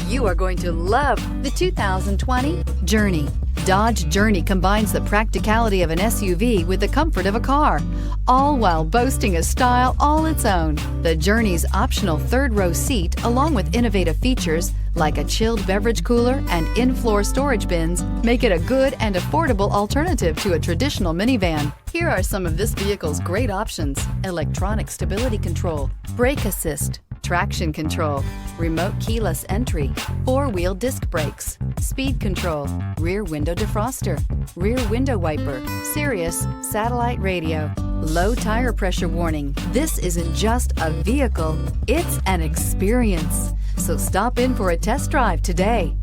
You are going to love the 2020 Journey. Dodge Journey combines the practicality of an SUV with the comfort of a car, all while boasting a style all its own. The Journey's optional third-row seat, along with innovative features like a chilled beverage cooler and in-floor storage bins, make it a good and affordable alternative to a traditional minivan. Here are some of this vehicle's great options: electronic stability control, brake assist, traction control, remote keyless entry, four-wheel disc brakes, speed control, rear window defroster, rear window wiper, Sirius satellite radio, low tire pressure warning. This isn't just a vehicle, it's an experience. So stop in for a test drive today.